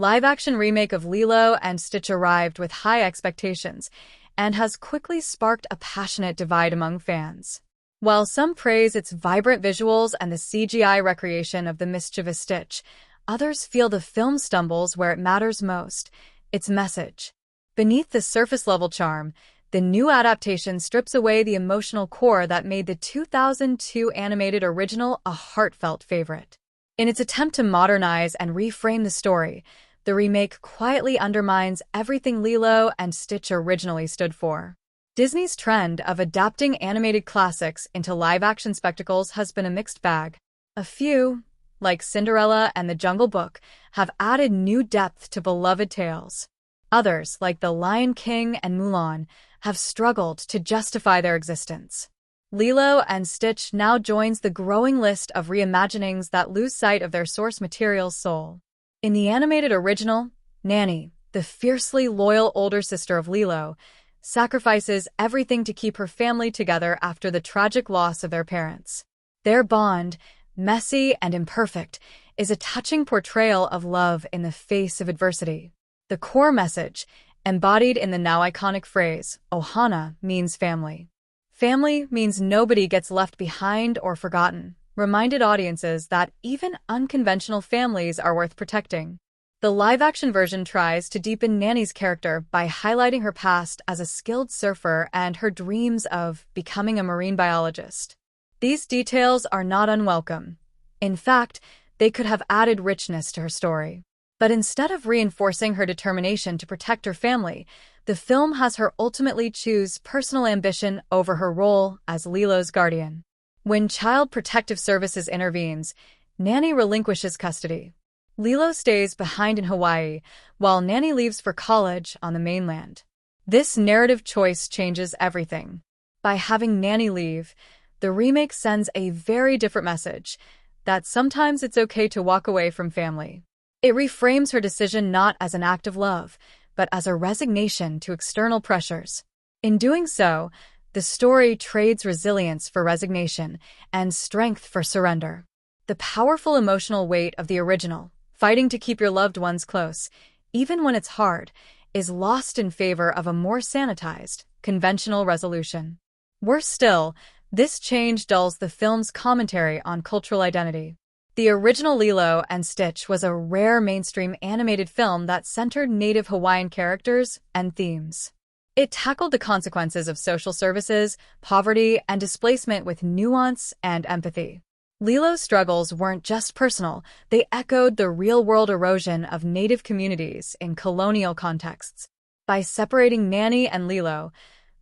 live-action remake of Lilo and Stitch arrived with high expectations and has quickly sparked a passionate divide among fans. While some praise its vibrant visuals and the CGI recreation of the mischievous Stitch, others feel the film stumbles where it matters most, its message. Beneath the surface-level charm, the new adaptation strips away the emotional core that made the 2002 animated original a heartfelt favorite. In its attempt to modernize and reframe the story, the remake quietly undermines everything Lilo and Stitch originally stood for. Disney's trend of adapting animated classics into live-action spectacles has been a mixed bag. A few, like Cinderella and The Jungle Book, have added new depth to beloved tales. Others, like The Lion King and Mulan, have struggled to justify their existence. Lilo and Stitch now joins the growing list of reimaginings that lose sight of their source material's soul. In the animated original, Nanny, the fiercely loyal older sister of Lilo, sacrifices everything to keep her family together after the tragic loss of their parents. Their bond, messy and imperfect, is a touching portrayal of love in the face of adversity. The core message, embodied in the now iconic phrase, Ohana, means family. Family means nobody gets left behind or forgotten, reminded audiences that even unconventional families are worth protecting. The live-action version tries to deepen Nanny's character by highlighting her past as a skilled surfer and her dreams of becoming a marine biologist. These details are not unwelcome. In fact, they could have added richness to her story. But instead of reinforcing her determination to protect her family, the film has her ultimately choose personal ambition over her role as Lilo's guardian. When Child Protective Services intervenes, Nanny relinquishes custody. Lilo stays behind in Hawaii, while Nanny leaves for college on the mainland. This narrative choice changes everything. By having Nanny leave, the remake sends a very different message, that sometimes it's okay to walk away from family. It reframes her decision not as an act of love, but as a resignation to external pressures. In doing so, the story trades resilience for resignation and strength for surrender. The powerful emotional weight of the original, fighting to keep your loved ones close, even when it's hard, is lost in favor of a more sanitized, conventional resolution. Worse still, this change dulls the film's commentary on cultural identity. The original Lilo and Stitch was a rare mainstream animated film that centered native Hawaiian characters and themes. It tackled the consequences of social services, poverty, and displacement with nuance and empathy. Lilo's struggles weren't just personal, they echoed the real-world erosion of native communities in colonial contexts. By separating Nanny and Lilo,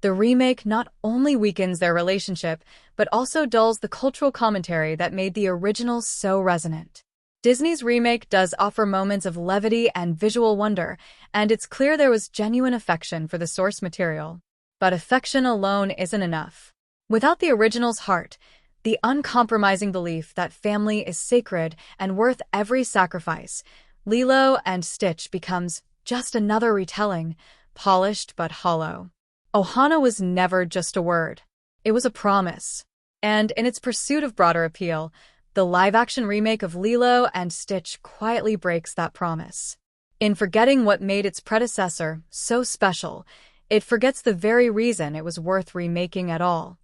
the remake not only weakens their relationship, but also dulls the cultural commentary that made the original so resonant. Disney's remake does offer moments of levity and visual wonder, and it's clear there was genuine affection for the source material. But affection alone isn't enough. Without the original's heart, the uncompromising belief that family is sacred and worth every sacrifice, Lilo and Stitch becomes just another retelling, polished but hollow. Ohana was never just a word. It was a promise. And in its pursuit of broader appeal, the live-action remake of Lilo and Stitch quietly breaks that promise. In forgetting what made its predecessor so special, it forgets the very reason it was worth remaking at all.